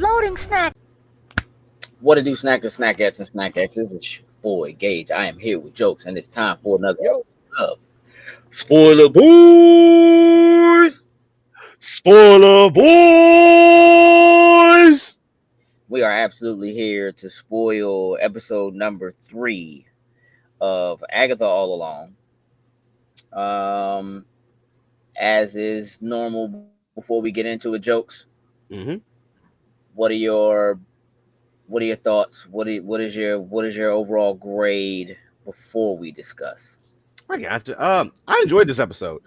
Loading snack. What to do, snackers, snackettes, and snack X's? It's your boy Gage. I am here with jokes, and it's time for another Yo, episode of Spoiler Boys. spoiler boys. We are absolutely here to spoil episode number 3 of Agatha All Along. Um, as is normal, before we get into it, jokes. Mm-hmm. What are your thoughts? What is your overall grade before we discuss? I got you. I enjoyed this episode.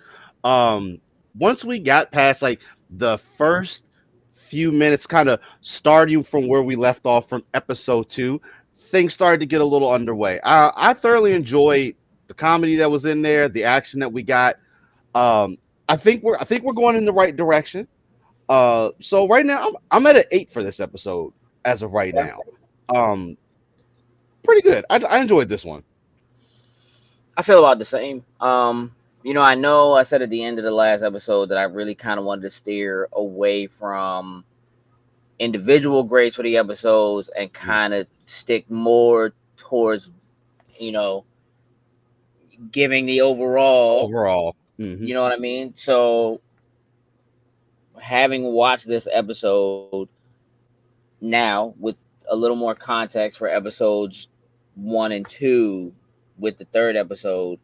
Um, Once we got past like the first few minutes, kind of starting from where we left off from episode 2, things started to get a little underway. I thoroughly enjoyed the comedy that was in there, the action that we got. Um, I think we're going in the right direction. So right now I'm at an 8 for this episode as of right now. Um, Pretty good. I enjoyed this one. I feel about the same. I know I said at the end of the last episode that I really kind of wanted to steer away from individual grades for the episodes and kind of stick more towards, you know, giving the overall. Overall. Hmm. You know what I mean? So, having watched this episode now with a little more context for episodes 1 and 2 with the third episode,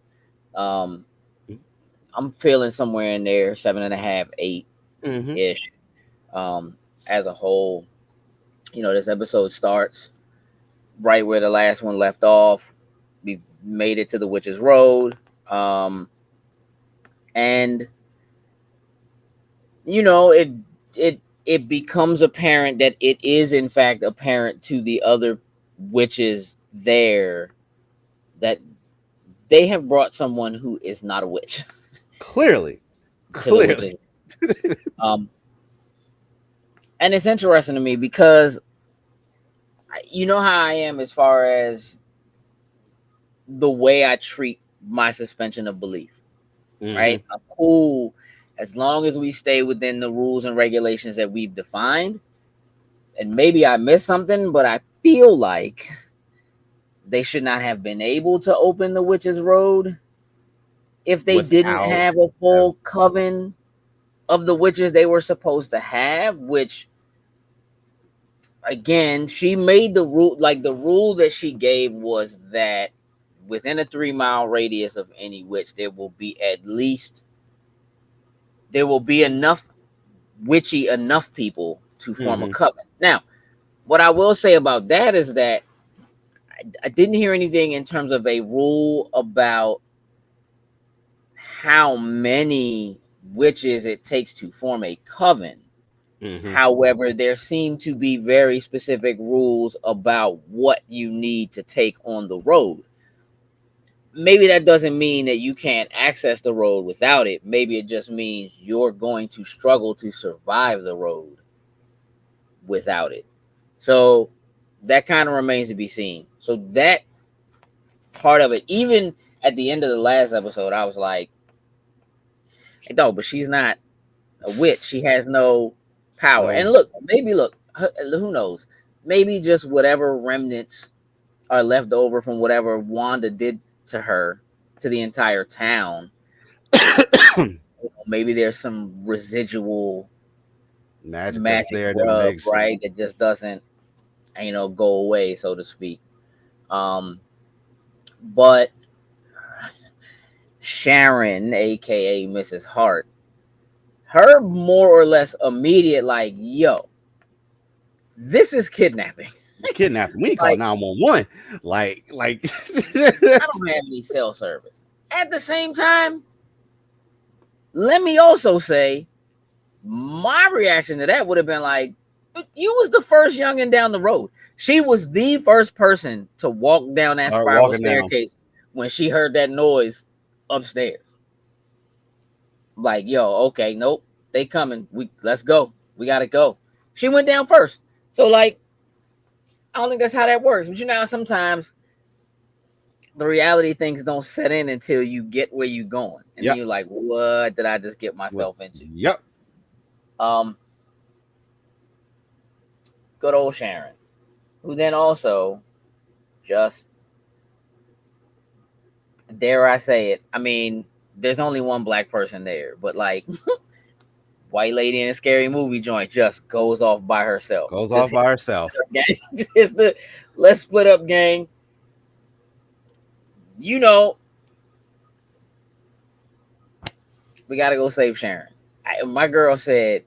um, I'm feeling somewhere in there 7.5, 8 Hmm. ish. As a whole, this episode starts right where the last one left off. We've made it to the Witch's Road, and it becomes apparent that it is in fact apparent to the other witches there that they have brought someone who is not a witch Clearly. to the Clearly. witches. Um, and it's interesting to me because you know how I am as far as the way I treat my suspension of belief, Hmm. right? I'm cool as long as we stay within the rules and regulations that we've defined. And maybe I missed something, but I feel like they should not have been able to open the Witch's Road if they didn't Without have a have full coven of the witches they were supposed to have, which again, she made the rule, like the rule that she gave was that within a 3-mile radius of any witch, there will be enough witchy enough people to form a hmm coven. Now, what I will say about that is that I didn't hear anything in terms of a rule about how many witches it takes to form a coven. hmm However, there seem to be very specific rules about what you need to take on the road. Maybe that doesn't mean that you can't access the road without it. Maybe it just means you're going to struggle to survive the road without it. So that kind of remains to be seen. So that part of it, even at the end of the last episode, I was like, hey, dog, but she's not a witch. She has no power. No. And look, who knows? Maybe just whatever remnants are left over from whatever Wanda did to her, to the entire town. Maybe there's some residual Magic that's magic there that rub, makes it. right? That just doesn't, go away, so to speak. Um, but Sharon, aka Mrs. Hart, her more or less immediate, like, yo, this is kidnapping. Kidnapping. We need to call Like, 911. Like I don't have any cell service. At the same time, let me also say, my reaction to that would have been like, you was the first youngin' down the road. She was the first person to walk down that start spiral walking down. staircase when she heard that noise upstairs. Like, yo, okay, nope, they coming. Let's go. We gotta go. She went down first. So like, I don't think that's how that works. But sometimes the reality things don't set in until you get where you're going. And then Yep. you're like, what did I just get What? myself into? Yep. Um, good old Sharon, who then also just, dare I say it, I mean, there's only one black person there, but like white lady in a scary movie joint just goes off by herself. Goes Just off hit by herself. the gang. Just hits the let's split up gang. You know, we gotta go save Sharon. My girl said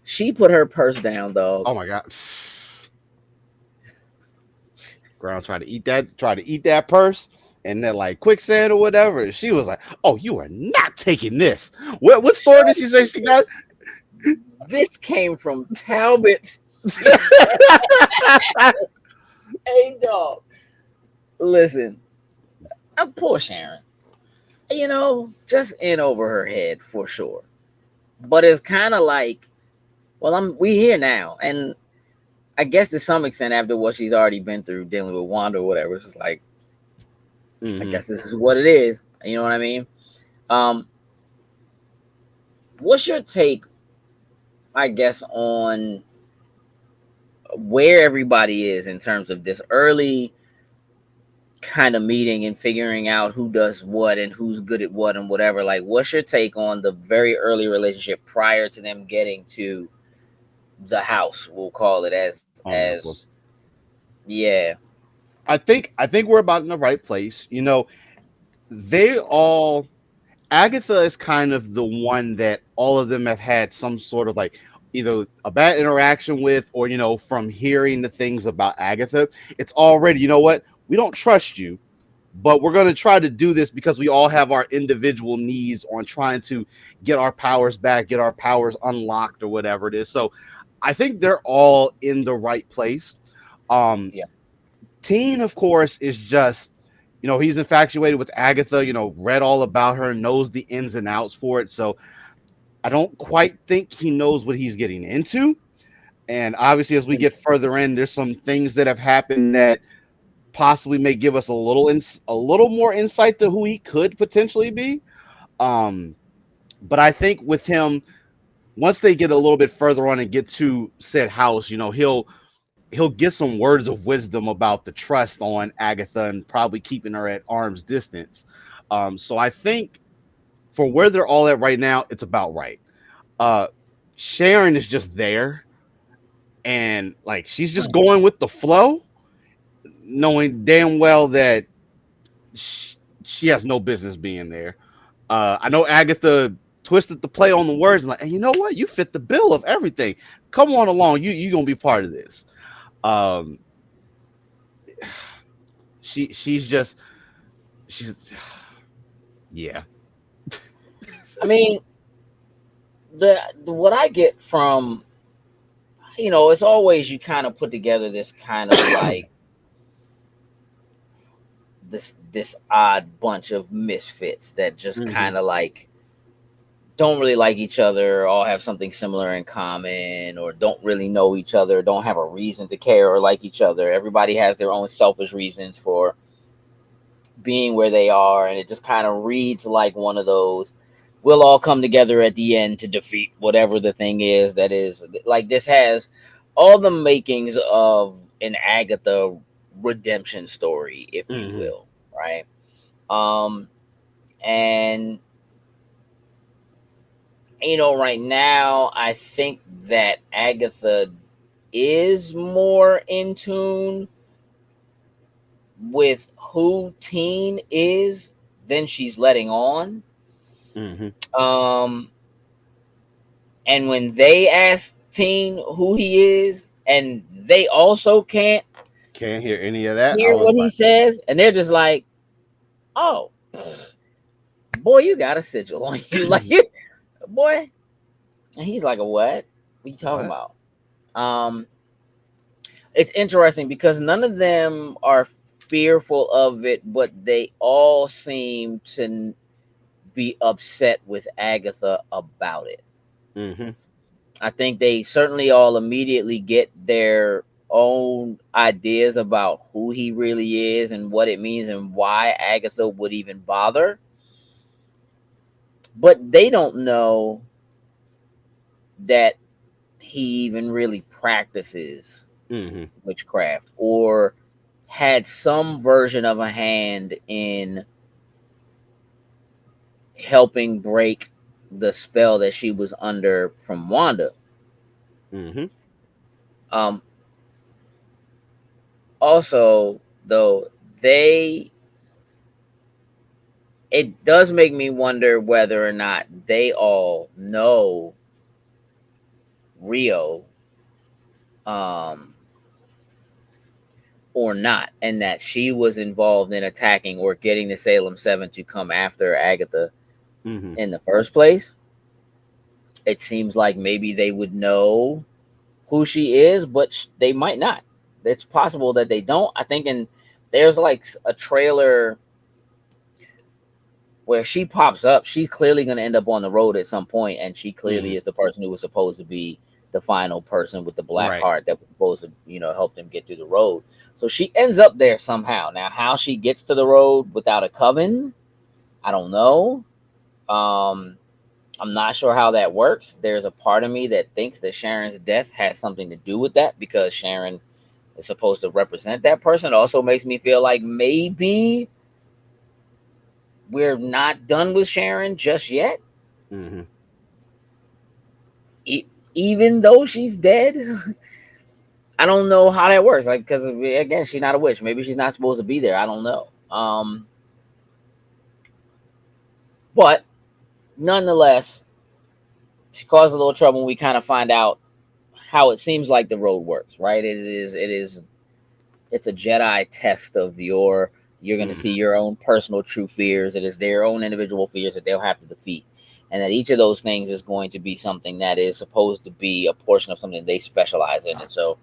she put her purse down, dog. Oh my god. Ground try to eat that purse, and then like quicksand or whatever. She was like, "Oh, you are not taking this." What store did she say she got? This came from Talbot's. Hey, dog. Listen, poor Sharon. You know, just in over her head for sure. But it's kind of like, well, we here now, and I guess to some extent, after what she's already been through dealing with Wanda or whatever, it's just like, I Hmm. guess this is what it is. You know what I mean? Um, what's your take, I guess, on where everybody is in terms of this early kind of meeting and figuring out who does what and who's good at what and whatever? Like, what's your take on the very early relationship prior to them getting to the house? We'll call it Oh no. as yeah. I think we're about in the right place. They all Agatha is kind of the one that all of them have had some sort of like either a bad interaction with, or from hearing the things about Agatha, it's already, what, we don't trust you, but we're going to try to do this because we all have our individual needs on trying to get our powers back, get our powers unlocked or whatever it is. So I think they're all in the right place. um Yeah. Teen, of course, is just, he's infatuated with Agatha, read all about her, knows the ins and outs for it. So I don't quite think he knows what he's getting into. And obviously, as we get further in, there's some things that have happened that possibly may give us a little more insight to who he could potentially be. Um, but I think with him, once they get a little bit further on and get to said house, he'll get some words of wisdom about the trust on Agatha and probably keeping her at arm's distance. So I think for where they're all at right now, it's about right. Uh, Sharon is just there, and like she's just going with the flow, knowing damn well that she has no business being there. I know Agatha twisted the play on the words and like, hey, you know what? You fit the bill of everything. Come on along. You gonna be part of this. Um, she's just she's yeah. I mean, the what I get from, it's always you kind of put together this kind of like this odd bunch of misfits that just Hmm. kind of like don't really like each other, all have something similar in common, or don't really know each other, don't have a reason to care or like each other. Everybody has their own selfish reasons for being where they are, and it just kind of reads like one of those, we'll all come together at the end to defeat whatever the thing is that is like, this has all the makings of an Agatha redemption story, if you Hmm. will, right? um and right now I think that Agatha is more in tune with who Teen is than she's letting on. Hmm. um And when they ask Teen who he is, and they also can't Can't hear any of that. I hear was what he about. says, and they're just like, "Oh, boy, you got a sigil on you, like, boy." And he's like, "A what? What are you talking What? about?" Um, it's interesting because none of them are fearful of it, but they all seem to be upset with Agatha about it. Hmm. I think they certainly all immediately get their own ideas about who he really is and what it means and why Agatha would even bother. But they don't know that he even really practices Mm-hmm. witchcraft or had some version of a hand in helping break the spell that she was under from Wanda. Mm-hmm. Um, Also, though, they it does make me wonder whether or not they all know Rio, um, or not, and that she was involved in attacking or getting the Salem Seven to come after Agatha Mm-hmm. in the first place. It seems like maybe they would know who she is, but they might not. It's possible that they don't. I think in there's like a trailer where she pops up. She's clearly going to end up on the road at some point, and she Mm-hmm. clearly is the person who was supposed to be the final person with the black Right. heart that was supposed to, help them get through the road. So she ends up there somehow. Now, how she gets to the road without a coven, I don't know. Um, I'm not sure how that works. There's a part of me that thinks that Sharon's death has something to do with that because Sharon is supposed to represent that person. It also makes me feel like maybe we're not done with Sharon just yet, Mm-hmm. e- even though she's dead. I don't know how that works. Like, because again, she's not a witch. Maybe she's not supposed to be there. I don't know. But nonetheless, she caused a little trouble. And we kind of find out how it seems like the road works. Right? It's a Jedi test of You're going to see Mm-hmm. your own personal true fears. It is their own individual fears that they'll have to defeat. And that each of those things is going to be something that is supposed to be a portion of something they specialize in. And so,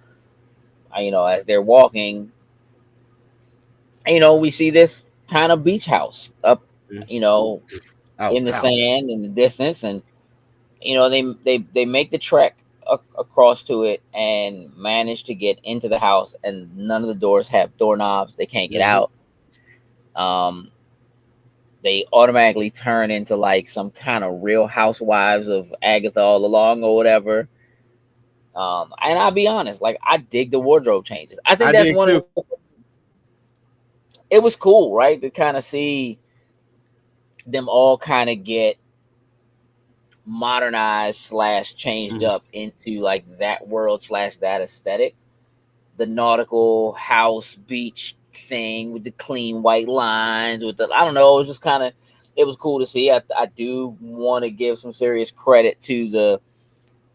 as they're walking, we see this kind of beach house up, Mm-hmm. you know, House. in the House. sand in the distance. And, they make the trek across to it and manage to get into the house. And none of the doors have doorknobs. They can't get Mm-hmm. out. Um, they automatically turn into like some kind of Real Housewives of Agatha all along or whatever. And I'll be honest, like I dig the wardrobe changes. I think I that's did one of too. the, it was cool, right? To kind of see them all kind of get modernized slash changed Mm-hmm. up into like that world slash that aesthetic. The nautical house beach thing with the clean white lines with the, I don't know, it was just kind of, it was cool to see. I do want to give some serious credit to the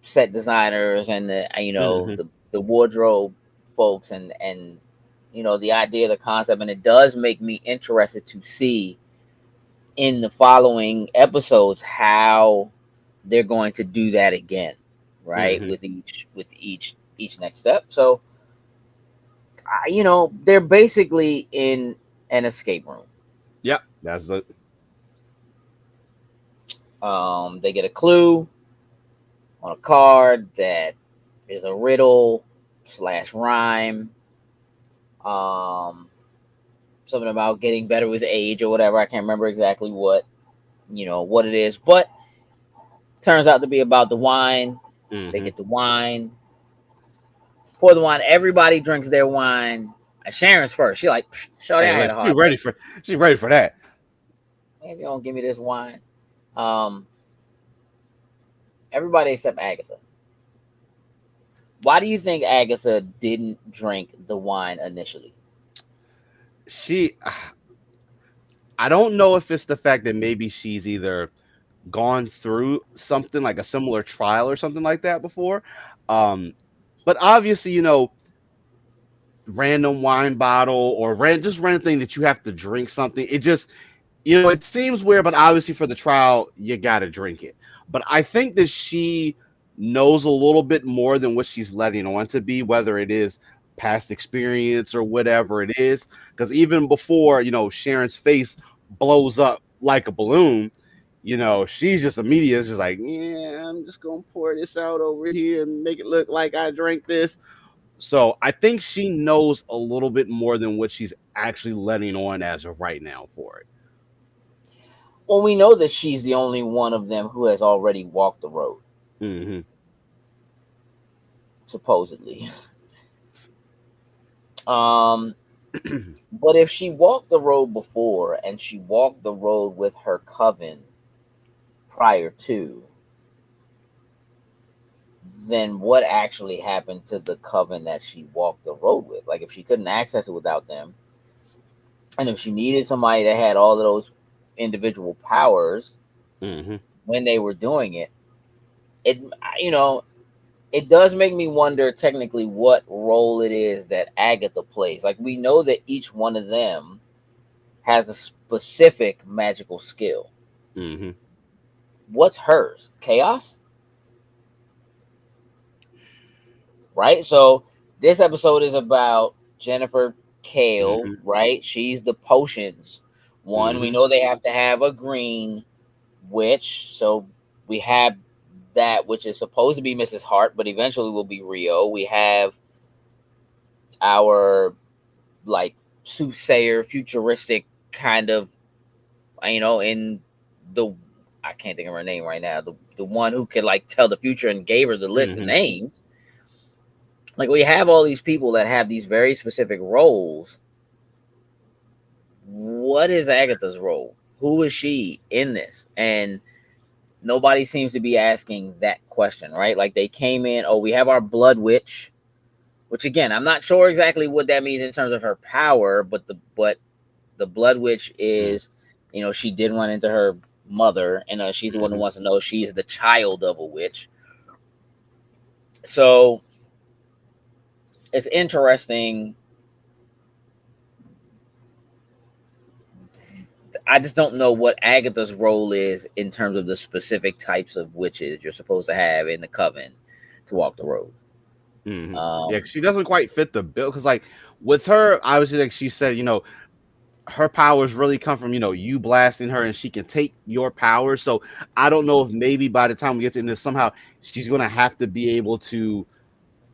set designers and Mm-hmm. the wardrobe folks and the idea, the concept, and it does make me interested to see in the following episodes how they're going to do that again, right? Mm-hmm. With each next step. So they're basically in an escape room. Yep. That's the. They get a clue on a card that is a riddle slash rhyme. Um, Something about getting better with age or whatever. I can't remember exactly what it is, but turns out to be about the wine. They Mm-hmm. get the wine, pour the wine. Everybody drinks their wine. Sharon's first. She like, shorty, Hey, I had look, a hard day. she ready for that. Maybe you don't give me this wine. Um, Everybody except Agatha. Why do you think Agatha didn't drink the wine initially? She, I don't know if it's the fact that maybe she's either gone through something like a similar trial or something like that before. Um, but obviously, random wine bottle or just random thing that you have to drink something. It just, it seems weird, but obviously for the trial, you got to drink it. But I think that she knows a little bit more than what she's letting on to be, whether it is past experience or whatever it is. Because even before, Sharon's face blows up like a balloon, she's just immediate. Just like, yeah, I'm just going to pour this out over here and make it look like I drank this. So I think she knows a little bit more than what she's actually letting on as of right now for it. Well, we know that she's the only one of them who has already walked the road. Hmm. supposedly. um, but if she walked the road before and she walked the road with her coven prior to, then what actually happened to the coven that she walked the road with? Like, if she couldn't access it without them, and if she needed somebody that had all of those individual powers Hmm. when they were doing it, it you know it does make me wonder technically what role it is that Agatha plays. Like, we know that each one of them has a specific magical skill. Hmm. What's hers? Chaos, right? So this episode is about Jennifer Kale, Hmm. right? She's the potions one. We Hmm. know they have to have a green witch, so we have that, which is supposed to be Mrs. Hart, but eventually will be Rio. We have our like soothsayer, futuristic kind of, in the, I can't think of her name right now. The one who could like tell the future and gave her the list of Hmm. names. Like, we have all these people that have these very specific roles. What is Agatha's role? Who is she in this? And nobody seems to be asking that question, right? Like, they came in, oh, we have our blood witch, which again, I'm not sure exactly what that means in terms of her power, but the blood witch is, she did run into her mother, and she's the one who Hmm. wants to know she's the child of a witch. So it's interesting. I just don't know what Agatha's role is in terms of the specific types of witches you're supposed to have in the coven to walk the road. Hmm. Yeah, 'cause Um, she doesn't quite fit the bill. Because like with her, obviously, like she said, her powers really come from you blasting her, and she can take your powers. So I don't know if maybe by the time we get to this, somehow she's gonna have to be able to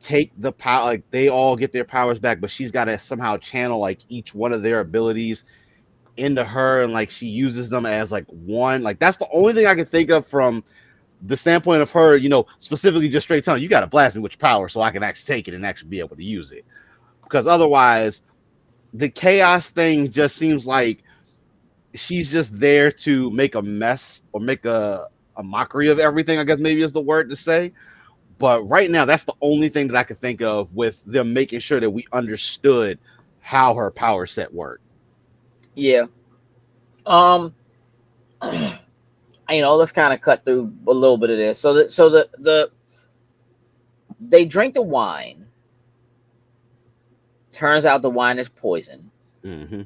take the power. Like they all get their powers back, but she's got to somehow channel like each one of their abilities into her, and like she uses them as like one. Like that's the only thing I can think of from the standpoint of her, specifically just straight telling you got to blast me with your power so I can actually take it and actually be able to use it. Because otherwise, the chaos thing just seems like she's just there to make a mess or make a mockery of everything, I guess maybe is the word to say. But right now, that's the only thing that I could think of with them making sure that we understood how her power set worked. yeah. Um, let's kind of cut through a little bit of this. So they drink the wine. Turns out the wine is poison. Hmm.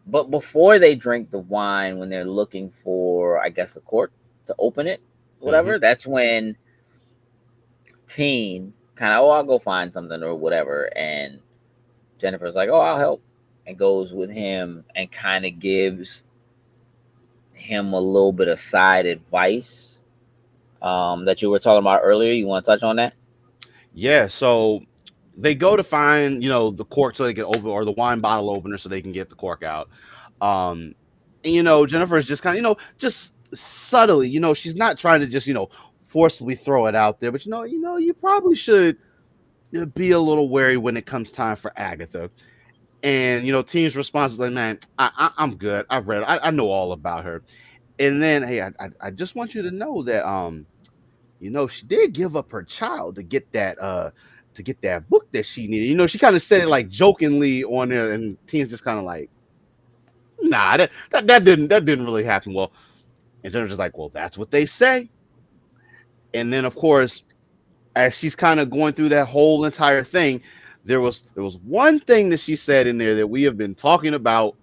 But before they drink the wine, when they're looking for, I guess, the court to open it, Hmm. whatever, that's when Teen kind of, oh, I'll go find something or whatever. And Jennifer's like, oh, I'll help. And goes with him and kind of gives him a little bit of side advice that you were talking about earlier. You want to touch on that? Yeah, so they go to find, the cork so they can open, or the wine bottle opener so they can get the cork out. Um, and Jennifer is just kind of, just subtly, she's not trying to just, forcibly throw it out there, but you probably should be a little wary when it comes time for Agatha. And Team's response is like, man, I'm good. I've read, I know all about her. And then, hey, I just want you to know that she did give up her child to get that book that she needed. She kind of said it like jokingly on there, and Teen's just kind of like, nah, that didn't really happen. Well, and Jennifer's just like, well, that's what they say. And then of course, as she's kind of going through that whole entire thing, there was one thing that she said in there that we have been talking about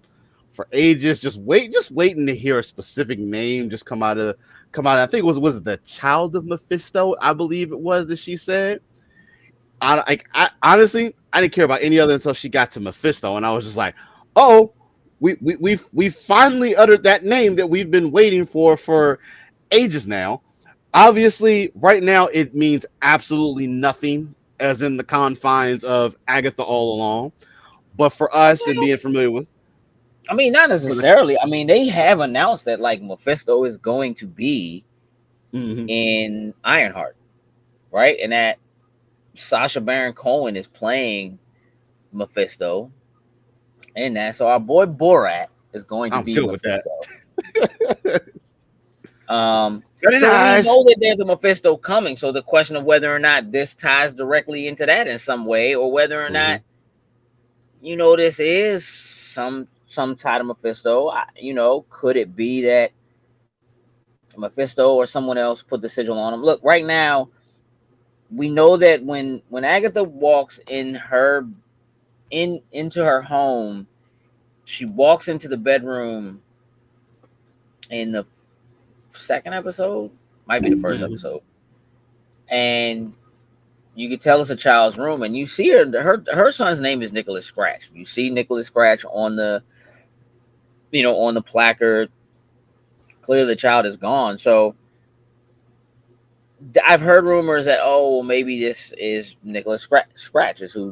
for ages, just waiting to hear a specific name just come out. I think it was the child of Mephisto, I believe it was that she said. I honestly I didn't care about any other until she got to Mephisto, and I was just like, oh, we finally uttered that name that we've been waiting for ages now. Obviously, right now it means absolutely nothing, as in the confines of Agatha all along. But for us and being familiar with, I mean, not for the, necessarily. I mean, they have announced that like Mephisto is going to be hmm in Ironheart, right? And that Sacha Baron Cohen is playing Mephisto, and that so our boy Borat is going to I'm be good with that. Mephisto. Very So we nice. know that there's a Mephisto coming. So the question of whether or not this ties directly into that in some way, or whether or Hmm. not this is some type of Mephisto. Could it be that Mephisto or someone else put the sigil on him? Look, right now we know that when Agatha walks into her home, she walks into the bedroom in the second episode, might be the first Hmm. episode, and you can tell it's a child's room, and you see her son's name is Nicholas Scratch. You see Nicholas Scratch on the placard. Clearly, the child is gone. So I've heard rumors that well, maybe this is Nicholas Scratch is who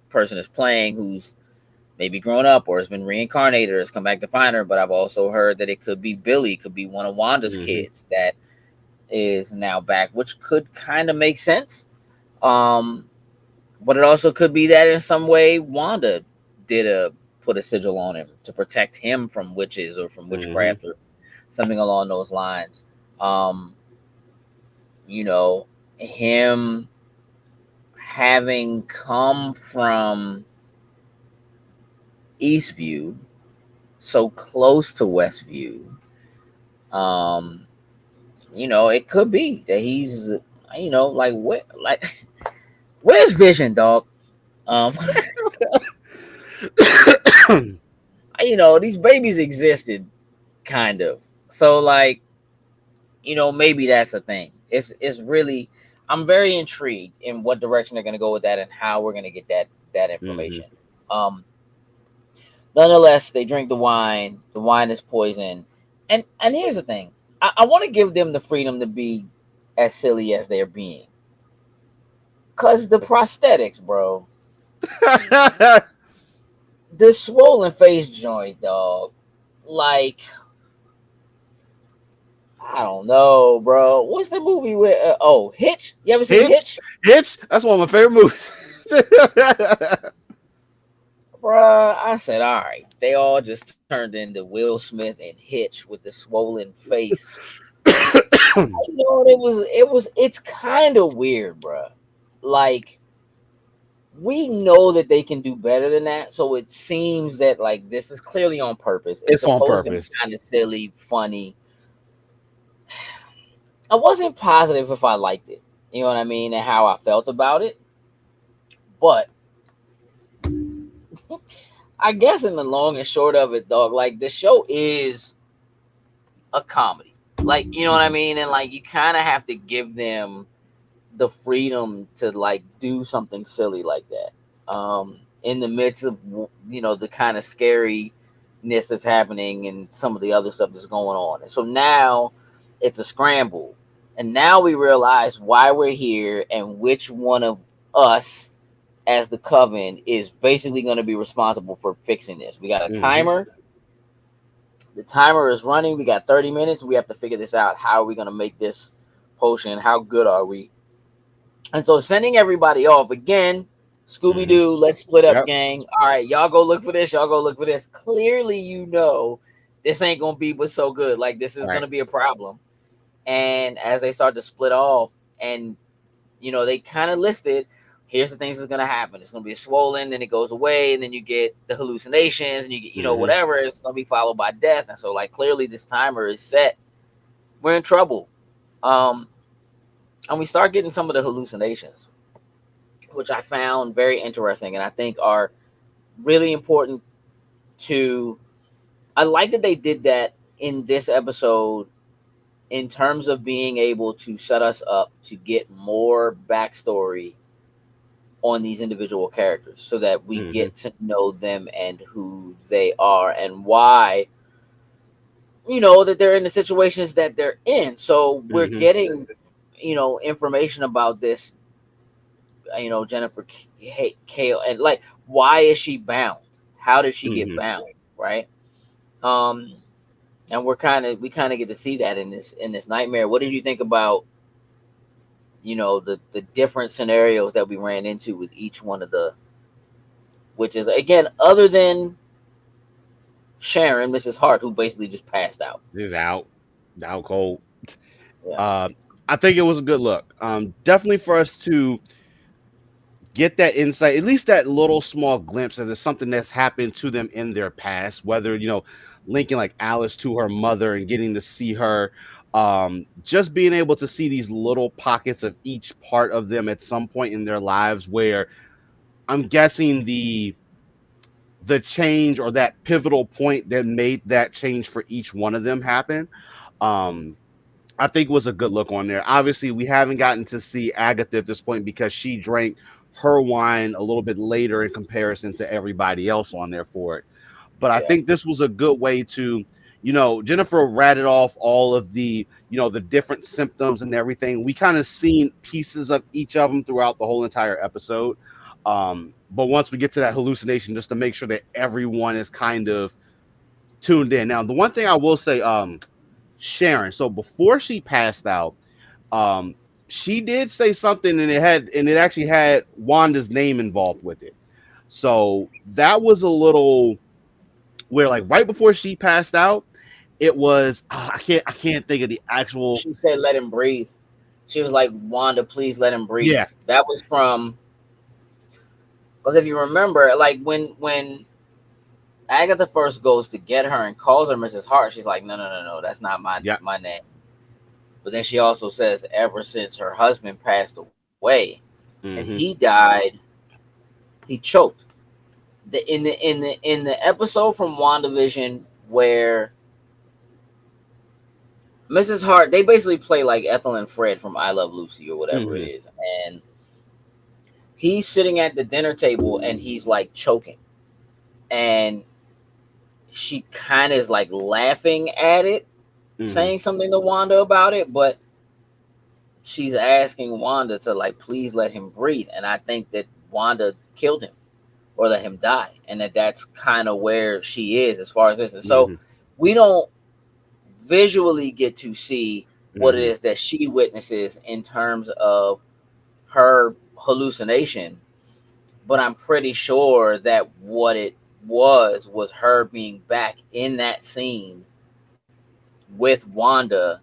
person is playing, who's maybe grown up or has been reincarnated or has come back to find her. But I've also heard that it could be Billy, could be one of Wanda's Hmm. kids that is now back, which could kind of make sense. Um, but it also could be that in some way Wanda did a put a sigil on him to protect him from witches or from Hmm. witchcraft or something along those lines. Um, you know, him having come from Eastview, so close to Westview, um, it could be that he's, like what, like where's Vision, dog? Um, these babies existed, kind of. So like, maybe that's a thing. It's really, I'm very intrigued in what direction they're gonna go with that and how we're gonna get that Hmm. information. Um, Nonetheless, they drink the wine. The wine is poison. And here's the thing. I want to give them the freedom to be as silly as they're being. Cause the prosthetics, bro. The swollen face joint, dog. Like, I don't know, bro. What's the movie with Hitch? You ever seen Hitch, Hitch? Hitch. That's one of my favorite movies. Bruh, I said, all right. They all just turned into Will Smith and Hitch with the swollen face. It's kind of weird, bruh. Like, we know that they can do better than that, so it seems that like this is clearly on purpose. It's It's on supposed to be purpose. kind of silly, funny. I wasn't positive if I liked it, you know what I mean, and how I felt about it. But I guess in the long and short of it, dog, like the show is a comedy. Like, you know what I Hmm. mean? And like you kind of have to give them the freedom to like do something silly like that. In the midst of the kind of scariness that's happening and some of the other stuff that's going on. And so now it's a scramble. And now we realize why we're here and which one of us as the coven is basically going to be responsible for fixing this. We got a Hmm. timer. The timer is running. We got 30 minutes. We have to figure this out. How are we going to make this potion? How good are we? And so sending everybody off again, Scooby Hmm. Doo, let's split up, Yep. gang. All right, y'all go look for this. Y'all go look for this. Clearly, this ain't gonna be but so good. Like this is Right. gonna be a problem. And as they start to split off, and they kind of listed, here's the things that's gonna happen. It's gonna be swollen, then it goes away, and then you get the hallucinations, and you get Hmm. whatever. It's gonna be followed by death. And so like clearly this timer is set. We're in trouble. Um, and we start getting some of the hallucinations, which I found very interesting and I think are really important to. I like that they did that in this episode in terms of being able to set us up to get more backstory on these individual characters so that we Hmm. get to know them and who they are and why that they're in the situations that they're in. So we're Hmm. getting information about this Jennifer Kale, and like, why is she bound? How did she get Hmm. bound? Right. Um, and we kind of get to see that in this nightmare. What did you think about the different scenarios that we ran into with each one of the witches. Again, other than Sharon, Mrs. Hart, who basically just passed out. He's out cold. Yeah, Uh, I think it was a good look. Definitely for us to get that insight, at least that little small glimpse that there's something that's happened to them in their past, whether, linking like Alice to her mother and getting to see her, just being able to see these little pockets of each part of them at some point in their lives where I'm guessing the change or that pivotal point that made that change for each one of them happen. Um, I think was a good look on there. Obviously, we haven't gotten to see Agatha at this point because she drank her wine a little bit later in comparison to everybody else on there for it. But I yeah, think this was a good way to, Jennifer ratted off all of the different symptoms and everything. We kind of seen pieces of each of them throughout the whole entire episode. But once we get to that hallucination, just to make sure that everyone is kind of tuned in. Now, the one thing I will say, Sharon. So before she passed out, um, she did say something, and it actually had Wanda's name involved with it. So that was a little where, like, right before she passed out, it was I can't think of the actual. she said, "Let him breathe." She was like, "Wanda, please let him breathe." Yeah. That was from because if you remember, like when Agatha first goes to get her and calls her Mrs. Hart, she's like, "No, no, no, no, that's not Yeah. my name." But then she also says, ever since her husband passed away and he Mm-hmm. died, he choked. In the episode from WandaVision where Mrs. Hart, they basically play like Ethel and Fred from I Love Lucy or whatever it Mm-hmm. is, and he's sitting at the dinner table and he's like choking, and she kind of is like laughing at it, Mm-hmm. saying something to Wanda about it, but she's asking Wanda to like please let him breathe, and I think that Wanda killed him or let him die, and that's kind of where she is as far as this. And so Mm-hmm. we don't visually get to see what it Mm-hmm. is that she witnesses in terms of her hallucination, but I'm pretty sure that what it was her being back in that scene with Wanda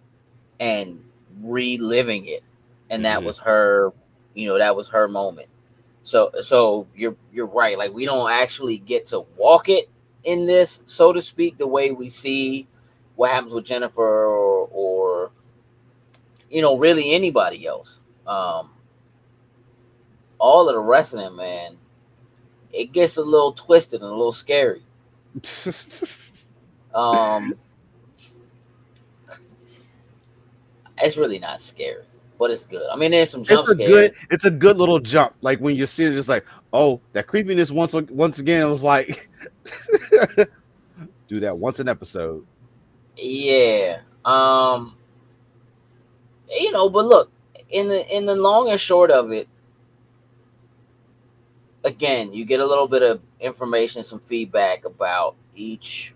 and reliving it, and that Mm-hmm. was her, that was her moment. So you're right. Like we don't actually get to walk it in this, so to speak, the way we see what happens with Jennifer or really anybody else. Um, all of the rest of them, man, it gets a little twisted and a little scary. Um, it's really not scary, but it's good. I mean, there's some it's jump a good scares. it's a good little jump. Like when you're seeing it, just like, oh, that creepiness once again was like do that once an episode. Yeah. But look, in the long and short of it, again, you get a little bit of information, some feedback about each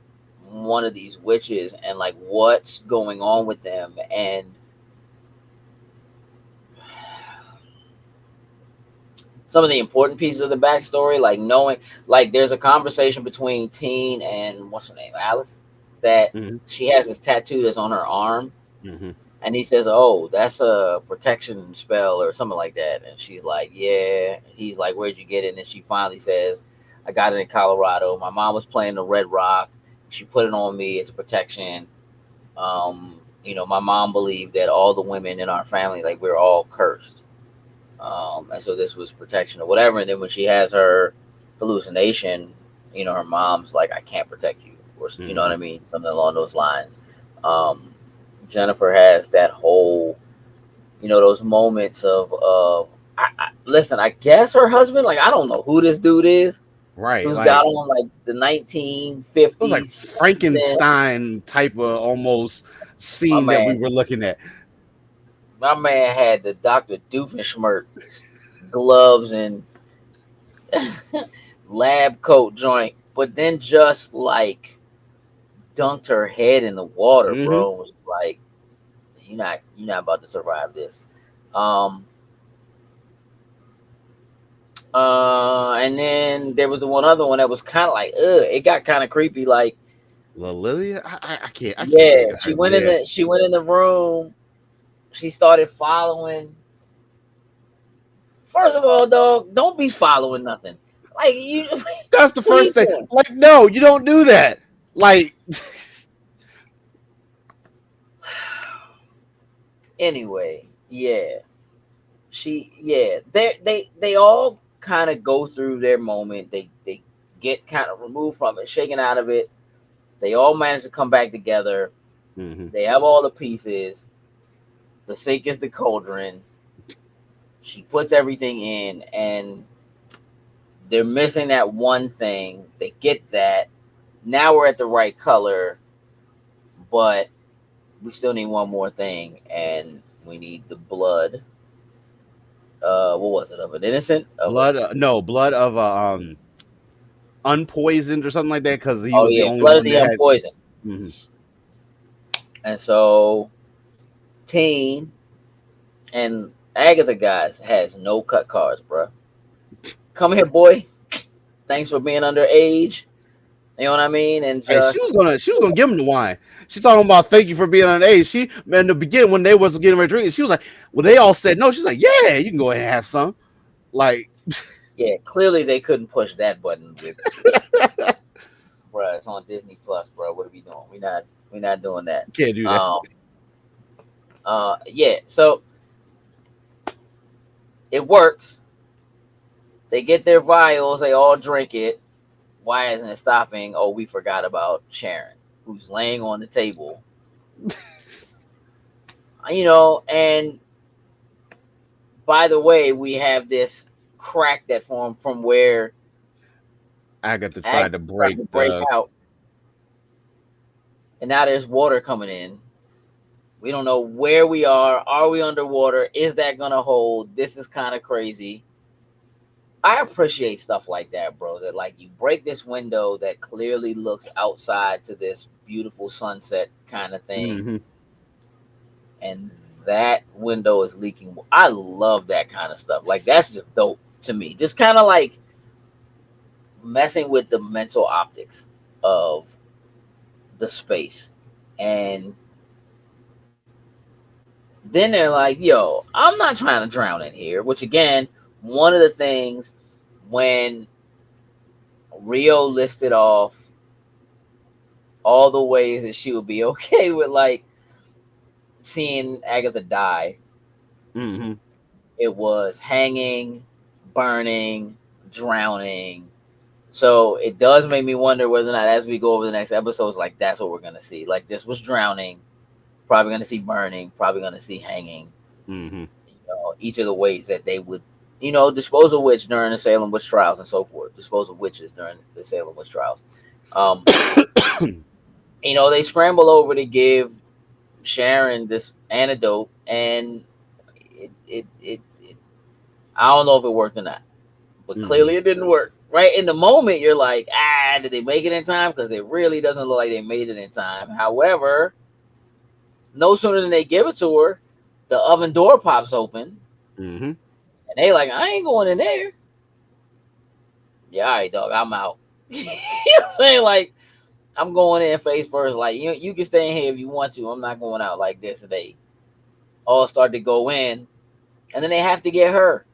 one of these witches and like what's going on with them, and some of the important pieces of the backstory, like knowing, like there's a conversation between Teen and what's her name, Alice, that Mm-hmm. she has this tattoo that's on her arm, Mm-hmm. and he says, "Oh, that's a protection spell or something like that," and she's like, "Yeah." He's like, "Where'd you get it?" And then she finally says, "I got it in Colorado. My mom was playing the Red Rock. She put it on me. It's a protection." My mom believed that all the women in our family, like we're all cursed, and so this was protection or whatever. And then when she has her hallucination, her mom's like, "I can't protect you," or you know what Mm-hmm. I mean, something along those lines. Um, Jennifer has that whole, those moments of listen. I guess her husband, like I don't know who this dude is, Right. who's got Like on like the nineteen it was like fifties something. Frankenstein type of almost My scene that we man, were looking at. my man had the Dr. Doofenshmirtz gloves and lab coat joint, but then just like dunked her head in the water, Mm-hmm. bro. Was like, you're not about to survive this. Um, And then there was the one other one that was kind of like, ugh, it got kind of creepy. Like, Lilia, I can't yeah, think of her. Yeah, she went in the room. She started following. First of all, dog, don't be following nothing. Like you, that's the what are you first thing. doing? Like, no, you don't do that. Like, Anyway, yeah, they all kind of go through their moment. They get kind of removed from it, shaken out of it. They all manage to come back together. hmm They have all the pieces. The sink is the cauldron. She puts everything in, and they're missing that one thing. They get that. Now we're at the right color, but we still need one more thing, and we need the blood. What was it, of an innocent? Of a blood, no, blood of a unpoisoned or something like that, because he Oh was the yeah, only blood of one the that had. unpoisoned. hmm And so Teen and Agatha guys has no cut cards, bro. Come here, boy. Thanks for being underage. You know what I mean? And Hey, just she was gonna give him the wine. She talking about thank you for being on age. She in the beginning when they was getting ready to drink, she was like, well, they all said no. She's like, yeah, you can go ahead and have some. Like, yeah, clearly they couldn't push that button with, bro. It's on Disney Plus, bro. What are we doing? We not doing that. can't do that. Um, yeah. So it works. They get their vials. They all drink it. Why isn't it stopping? Oh, we forgot about Sharon, who's laying on the table. And by the way, we have this crack that formed from where Agatha Ag tried to tried break to break the. out, and now there's water coming in. We don't know where we are. Are we underwater? Is that gonna hold? This is kind of crazy. I appreciate stuff like that, bro. That like you break this window that clearly looks outside to this beautiful sunset kind of thing, hmm and that window is leaking. I love that kind of stuff. Like that's just dope to me. Just kind of like messing with the mental optics of the space. And then they're like, yo, I'm not trying to drown in here. Which again, one of the things when Rio listed off all the ways that she would be okay with like seeing Agatha die, hmm it was hanging, burning, drowning. So it does make me wonder whether or not, as we go over the next episodes, like that's what we're gonna see. Like this was drowning, probably gonna see burning, probably gonna see hanging. hmm Each of the ways that they would, dispose of witch during the Salem witch trials and so forth. Dispose of witches during the Salem witch trials. Um, they scramble over to give Sharon this antidote, and it I don't know if it worked or not, but hmm clearly it didn't work. Right in the moment, you're like, did they make it in time? Because it really doesn't look like they made it in time. However, no sooner than they give it to her, the oven door pops open, hmm and they like, I ain't going in there. Yeah, all right, dog, I'm out. You know what I'm saying? Like, I'm going in face first. Like, you can stay in here if you want to. I'm not going out like this today. All start to go in, and then they have to get her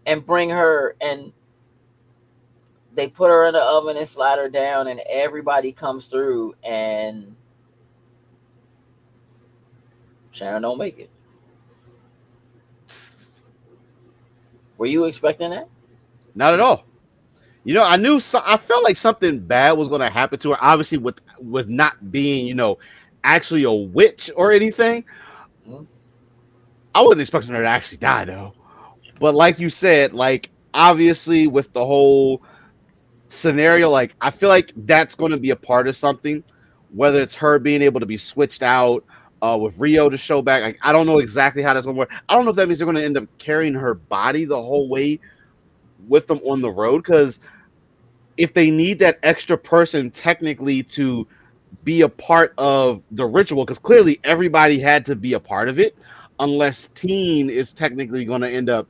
and bring her, and they put her in the oven and slide her down, and everybody comes through, and Sharon don't make it. Were you expecting that? Not at all. I knew. I felt like something bad was going to happen to her. Obviously, with not being, actually a witch or anything. Hmm? I wasn't expecting her to actually die though. But like you said, like obviously with the whole scenario, like I feel like that's going to be a part of something. Whether it's her being able to be switched out, with Rio to show back. Like I don't know exactly how that's going to work. I don't know if that means they're going to end up carrying her body the whole way with them on the road, because if they need that extra person technically to be a part of the ritual, because clearly everybody had to be a part of it, unless Teen is technically going to end up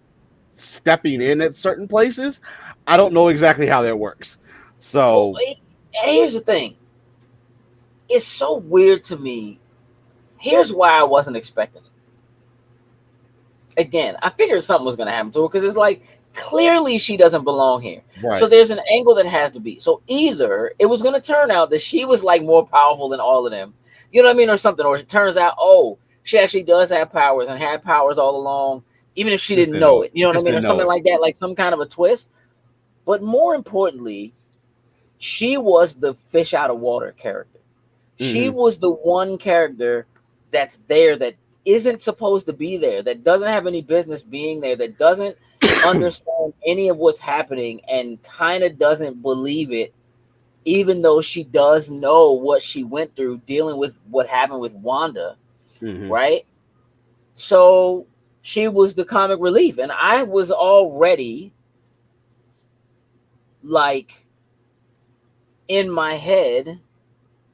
stepping in at certain places. I don't know exactly how that works. Well, So here's the thing. It's so weird to me. Here's why I wasn't expecting it. Again, I figured something was going to happen to her because it's like clearly she doesn't belong here. So right, there's an angle that has to be. So either it was going to turn out that she was like more powerful than all of them, you know what I mean, or something, or it turns out, oh, she actually does have powers and had powers all along, even if she just didn't didn't know know it. it, you know what I Just mean, or didn't know something it. like that, like some kind of a twist. But more importantly, she was the fish out of water character. She Hmm. was the one character that's there that isn't supposed to be there, that doesn't have any business being there, that doesn't understand any of what's happening and kind of doesn't believe it, even though she does know what she went through dealing with what happened with Wanda, Hmm. right? So she was the comic relief. And I was already like in my head,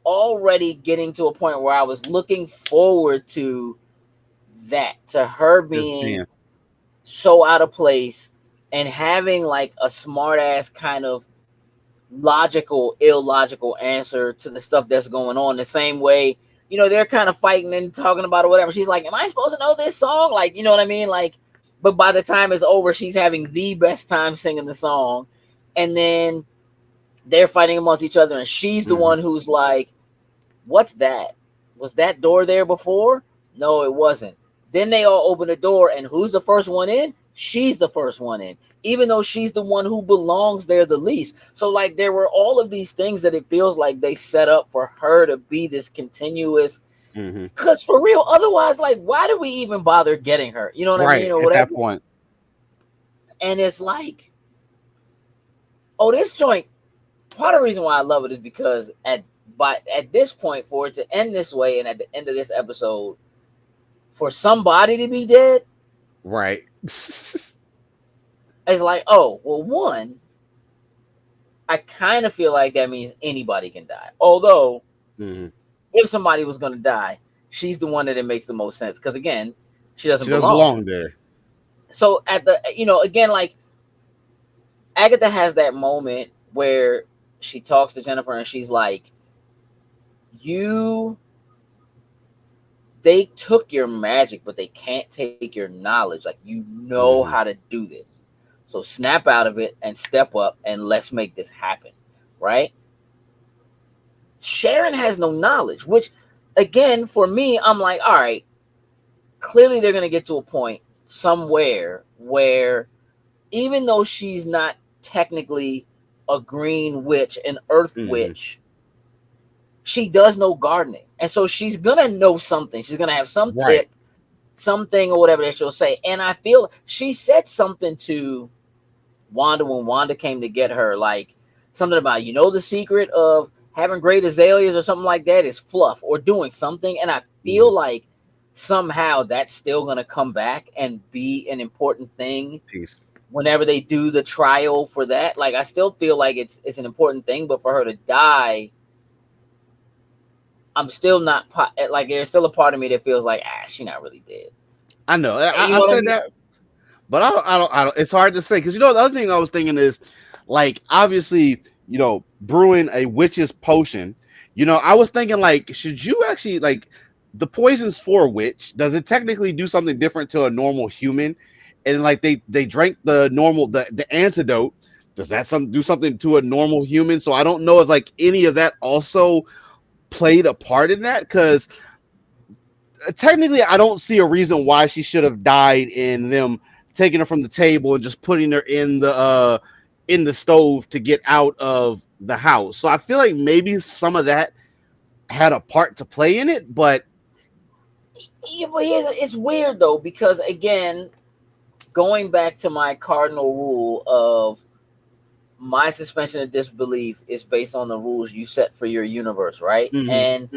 already getting to a point where I was looking forward that, to her Just being being so out of place and having like a smart ass kind of logical, illogical answer to the stuff that's going on. The same way, they're kind of fighting and talking about it, whatever. She's like, am I supposed to know this song? Like, you know what I mean? Like, but by the time it's over, she's having the best time singing the song. And then they're fighting amongst each other. And she's the hmm one who's like, what's that? Was that door there before? No, it wasn't. Then they all open the door, and who's the first one in? She's the first one in, even though she's the one who belongs there the least. So, like, there were all of these things that it feels like they set up for her to be this continuous. hmm Because for real, otherwise, like, why do we even bother getting her? You know what I right mean, or at whatever. that point. And it's like, oh, this joint. Part of the reason why I love it is because at this point, for it to end this way, and at the end of this episode, for somebody to be dead, Right. it's like, oh, well, one, I kind of feel like that means anybody can die. Although, Hmm. if somebody was going to die, she's the one that it makes the most sense. Because again, she doesn't She doesn't belong. belong there. So again, like Agatha has that moment where she talks to Jennifer and she's like, you they took your magic, but they can't take your knowledge. Like, you know how Hmm. to do this. So snap out of it and step up and let's make this happen. Right? Sharon has no knowledge, which again, for me, I'm like, all right, clearly they're gonna get to a point somewhere where even though she's not technically a green witch, an earth Hmm. witch, she does know gardening. And so she's gonna know something. She's gonna have some Right. tip, something or whatever that she'll say. And I feel she said something to Wanda when Wanda came to get her, like something about, the secret of having great azaleas or something like that is fluff or doing something. And I Hmm. feel like somehow that's still going to come back and be an important thing Peace. whenever they do the trial for that. Like, I still feel like it's an important thing, but for her to die, I'm still not like, there's still a part of me that feels like, she not really dead. I know. You I know what I said mean? that, but I don't. It's hard to say because the other thing I was thinking is, like, obviously, brewing a witch's potion. I was thinking like, should you actually like the poisons for a witch? Does it technically do something different to a normal human? And like they drank the antidote. Does that do something to a normal human? So I don't know if like any of that also played a part in that because technically I don't see a reason why she should have died in them taking her from the table and just putting her in the stove to get out of the house. So I feel like maybe some of that had a part to play in it, but Yeah, but it's weird though, because again, going back to my cardinal rule of my suspension of disbelief is based on the rules you set for your universe, right? mhm, And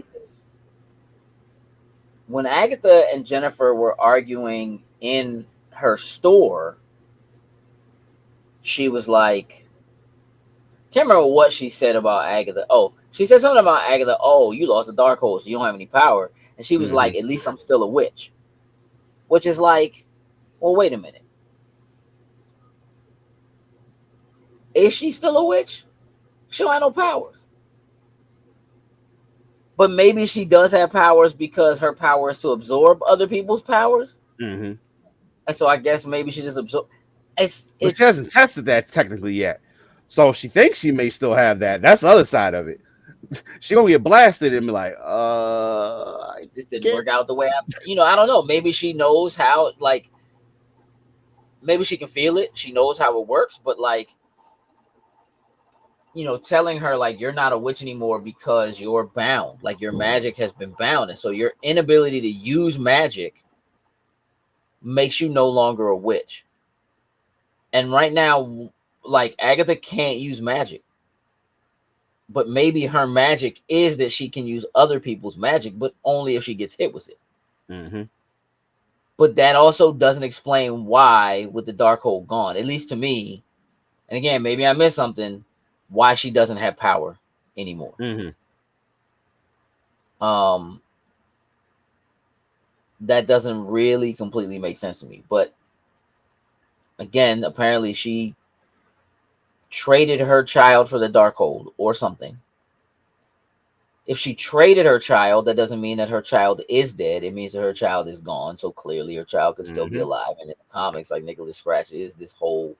when Agatha and Jennifer were arguing in her store, she was like, can't remember what she said about Agatha. Oh, she said something about Agatha. Oh, you lost the Darkhold, so you don't have any power. And she was mhm, like, at least I'm still a witch. Which is like, well, wait a minute. Is she still a witch? She don't have no powers. But maybe she does have powers because her power is to absorb other people's powers. Hmm. And so I guess maybe she just absorb. But she It's hasn't tested that technically yet. So she thinks she may still have that. That's the other side of it. She gonna get blasted and be like, I this didn't can't. work out the way I don't know. Maybe she knows how, like, maybe she can feel it. She knows how it works, but like, telling her like you're not a witch anymore because you're bound, like your magic has been bound, and so your inability to use magic makes you no longer a witch. And right now, like Agatha can't use magic, but maybe her magic is that she can use other people's magic, but only if she gets hit with it. Hmm. But that also doesn't explain why, with the dark hole gone, at least to me, and again, maybe I missed something, why she doesn't have power anymore. Hmm. Um, that doesn't really completely make sense to me. But again, apparently she traded her child for the Darkhold or something. If she traded her child, that doesn't mean that her child is dead. It means that her child is gone. So clearly her child could still be Hmm. alive. And in the comics, like Nicholas Scratch is this whole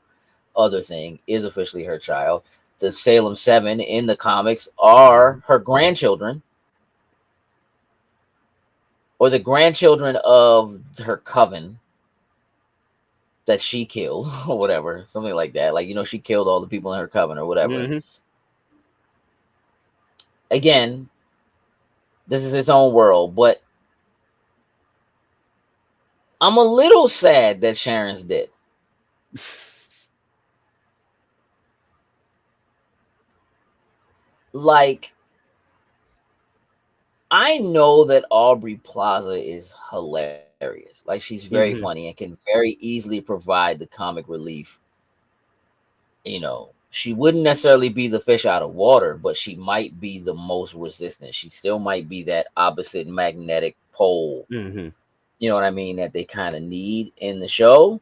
other thing, is officially her child. The Salem Seven in the comics are her grandchildren, or the grandchildren of her coven that she killed or whatever, something like that. Like, she killed all the people in her coven or whatever. Hmm. Again, this is its own world, but I'm a little sad that Sharon's dead. Like, I know that Aubrey Plaza is hilarious. Like, she's very funny and Hmm. can very easily provide the comic relief. She wouldn't necessarily be the fish out of water, but she might be the most resistant. She still might be that opposite magnetic pole, Hmm. you know what I mean, that they kind of need in the show.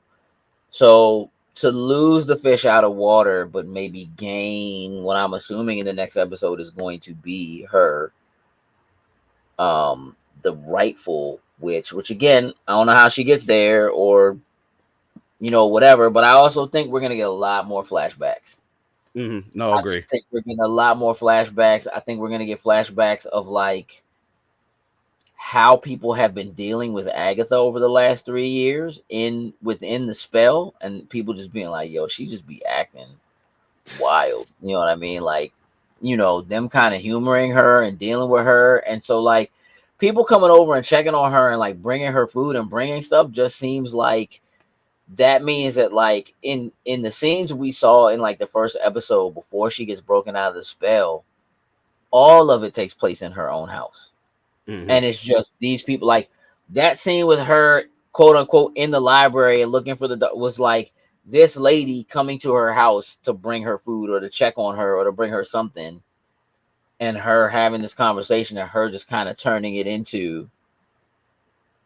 So to lose the fish out of water, but maybe gain what I'm assuming in the next episode is going to be her, the rightful witch, which again, I don't know how she gets there or, whatever, but I also think we're going to get a lot more flashbacks. Hmm. No, I agree. think we're getting a lot more flashbacks. I think we're going to get flashbacks of like how people have been dealing with Agatha over the last 3 years within the spell, and people just being like, yo, she just be acting wild. You know what I mean? Like, them kind of humoring her and dealing with her. And so like people coming over and checking on her and like bringing her food and bringing stuff just seems like that means that like in the scenes we saw in like the first episode before she gets broken out of the spell, all of it takes place in her own house. Hmm. And it's just these people, like that scene with her, quote unquote, in the library and looking for was like this lady coming to her house to bring her food or to check on her or to bring her something, and her having this conversation and her just kind of turning it into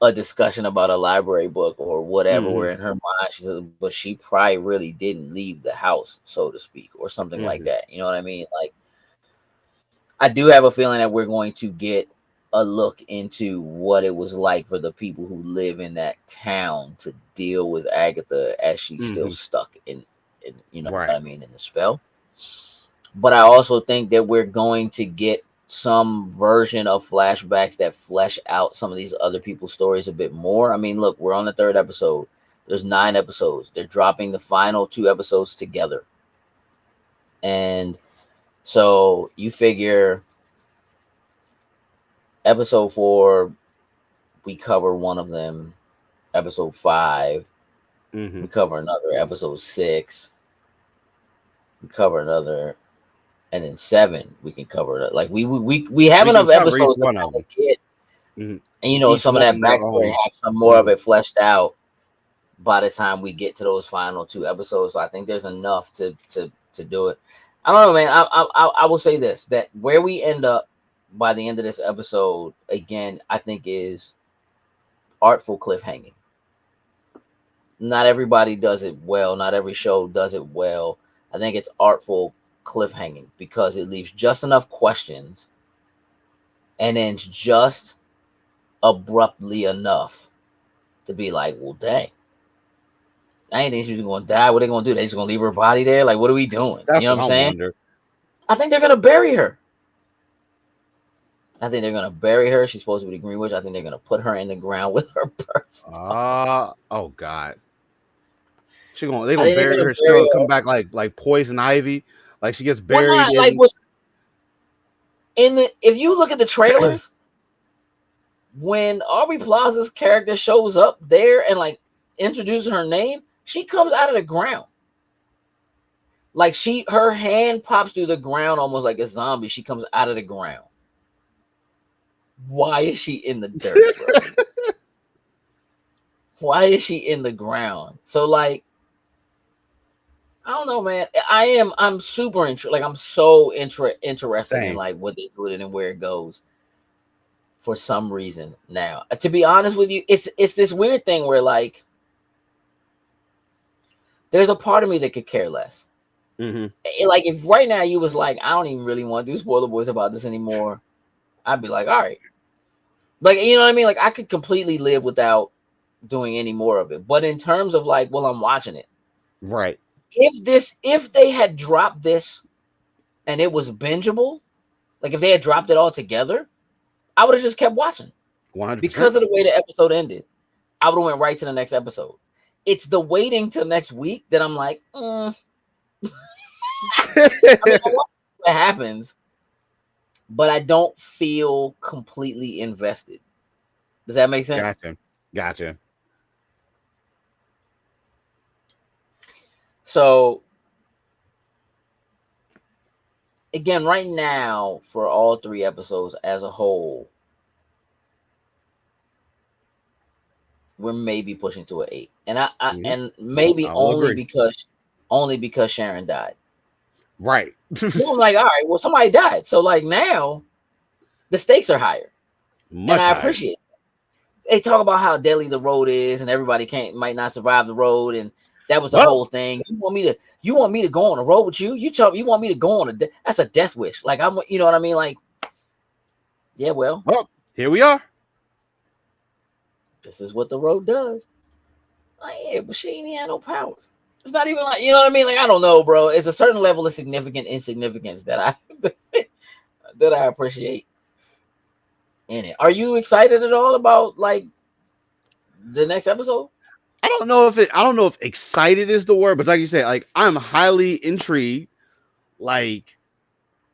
a discussion about a library book or whatever, Hmm. where in her mind she said, but she probably really didn't leave the house, so to speak, or something like Hmm. that. You know what I mean? Like, I do have a feeling that we're going to get a look into what it was like for the people who live in that town to deal with Agatha as she's still Hmm. stuck in you know what Right. I mean, in the spell. But I also think that we're going to get some version of flashbacks that flesh out some of these other people's stories a bit more. I mean, look, we're on the third episode. There's 9 episodes. They're dropping the final 2 episodes together. And so you figure episode 4, we cover one of them. Episode 5, Hmm. we cover another. Episode 6, we cover another. And then 7, we can cover it. Like we have We can enough cover each episodes to one of kind of them. get, Hmm. and Each some of one that in their backstory, own. have some more of Hmm. it fleshed out by the time we get to those final 2 episodes. So I think there's enough to do it. I don't know, man. I will say this, that where we end up by the end of this episode, again, I think is artful cliffhanging. Not everybody does it well. Not every show does it well. I think it's artful cliffhanging because it leaves just enough questions and then just abruptly enough to be like, well, dang. I ain't think she was going to die. What are they going to do? They just going to leave her body there? Like, what are we doing? You That's know what what I'm I saying? wonder. I think they're going to bury her. I think they're going to bury her. She's supposed to be the Green Witch. I think they're going to put her in the ground with her purse. Oh God. They I gonna think they're bury going to her. She bury gonna her. come back like poison ivy. Like she gets Well, buried not like in. what if you look at the trailers, when Aubrey Plaza's character shows up there and like introduces her name, she comes out of the ground. Like her hand pops through the ground almost like a zombie. She comes out of the ground. Why is she in the dirt, bro? Why is she in the ground? So like, I don't know, man. I'm super interested. Like I'm so interested in Same. like what they do with it and where it goes. For some reason now, to be honest with you, it's this weird thing where like there's a part of me that could care less. Mm-hmm. Like if right now you was like, I don't even really want to do spoiler boys about this anymore, I'd be like, all right. Like, you know what I mean? Like I could completely live without doing any more of it. But in terms of like, well, I'm watching it. Right. If they had dropped this and it was bingeable, like if they had dropped it all together, I would have just kept watching 100%. because of the way the episode ended. I would have went right to the next episode. It's the waiting till next week that I'm like, I mean, I want to see what happens, but I don't feel completely invested. Does that make sense? Gotcha. So again, right now for all 3 episodes as a whole, we're maybe pushing to an 8, and I Mm-hmm. and maybe I will agree. only because Sharon died. Right. So I'm like, all right, well, somebody died, so like now the stakes are higher, and Much I higher. appreciate it. They talk about how deadly the road is, and everybody might not survive the road, and that was the Well, whole thing. You want me to go on a road with you? You want me to go on that's a death wish. Like you know what I mean? Like, yeah, well, here we are. this is what the road does. Like, yeah, but she ain't even had no powers. It's not even like, you know what I mean? Like, I don't know, bro. It's a certain level of significant insignificance that I that I appreciate in it. Are you excited at all about like the next episode? I don't know if excited is the word, but like you said, like I'm highly intrigued. Like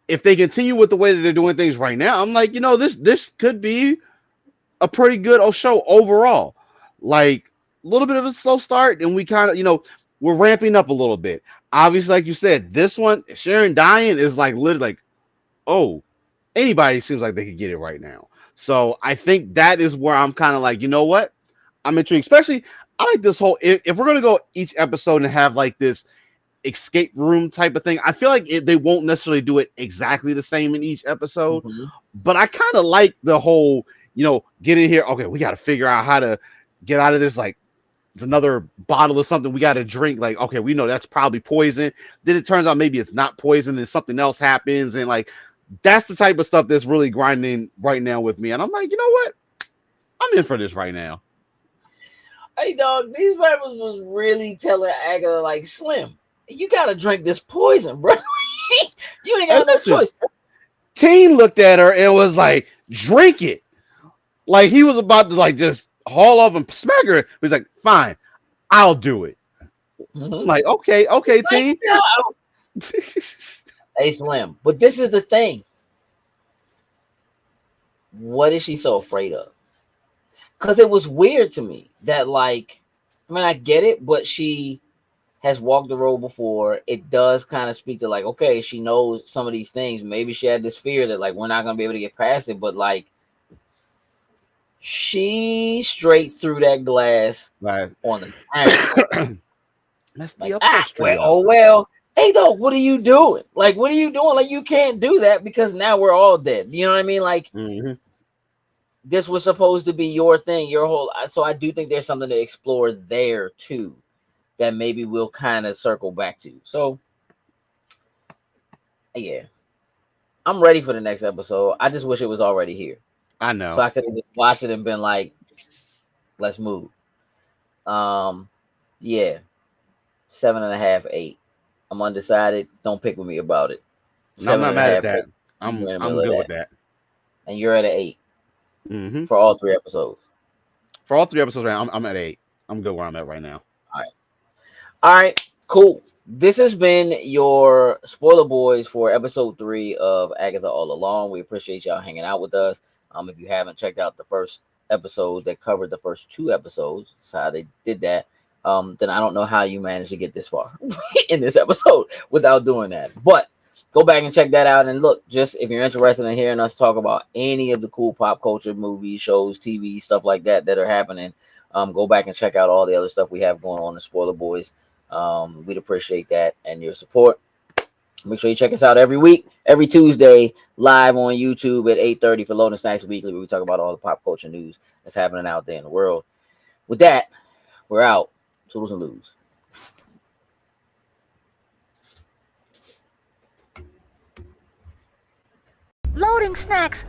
if they continue with the way that they're doing things right now, I'm like, this could be a pretty good show overall. Like a little bit of a slow start, and we kind of, we're ramping up a little bit. Obviously, like you said, this one, Sharon dying is like literally like, oh, anybody seems like they could get it right now. So I think that is where I'm kind of like, you know what? I'm intrigued. Especially, I like this whole. If we're gonna go each episode and have like this escape room type of thing, I feel like they won't necessarily do it exactly the same in each episode. Mm-hmm. But I kind of like the whole, get in here. Okay, we got to figure out how to get out of this. Like, it's another bottle of something we got to drink. Like, okay, we know that's probably poison. Then it turns out maybe it's not poison, and something else happens, and like that's the type of stuff that's really grinding right now with me. And I'm like, you know what? I'm in for this right now. Hey, dog, these rappers was really telling Agatha, like, Slim, you got to drink this poison, bro. You ain't And got no listen, choice. Teen looked at her and was like, drink it. Like he was about to like just haul off and smack her. He's like, fine, I'll do it. I'm Mm-hmm. like, okay, Like, Teen. no. Hey, Slim, but this is the thing. What is she so afraid of? Because it was weird to me that, like, I mean, I get it, but she has walked the road before. It does kind of speak to, like, okay, she knows some of these things. Maybe she had this fear that, like, we're not going to be able to get past it, but, like, she straight through that glass Like, on the ground. messed the Like, upholstery well, up. oh, well. Hey, dog, what are you doing? Like, what are you doing? Like, you can't do that because now we're all dead. You know what I mean? Like, Mm-hmm. this was supposed to be your thing, your whole. So I do think there's something to explore there too, that maybe we'll kind of circle back to. So Yeah, I'm ready for the next episode. I just wish it was already here, I so know. I could have just watched it and been like, "Let's move." Um, yeah, 7.5, 8. I'm undecided. Don't pick with me about it. No, I'm Seven not and a mad at half, that. 8. Somewhere in the I'm middle of good that, with that. and you're at an 8 Hmm. for all 3 episodes. For all 3 episodes, right, I'm at 8. I'm good where I'm at right now. All right. All right, cool. This has been your spoiler boys for episode 3 of Agatha All Along. We appreciate y'all hanging out with us. If you haven't checked out the first episode that covered the first 2 episodes, that's how they did that. Then I don't know how you managed to get this far in this episode without doing that. But go back and check that out. And look, just if you're interested in hearing us talk about any of the cool pop culture movies, shows, TV, stuff like that that are happening, go back and check out all the other stuff we have going on in Spoiler Boys. We'd appreciate that and your support. Make sure you check us out every week, every Tuesday, live on YouTube at 8:30 for Loading Snacks Weekly, where we talk about all the pop culture news that's happening out there in the world. With that, we're out. Toodles and lose. Loading snacks.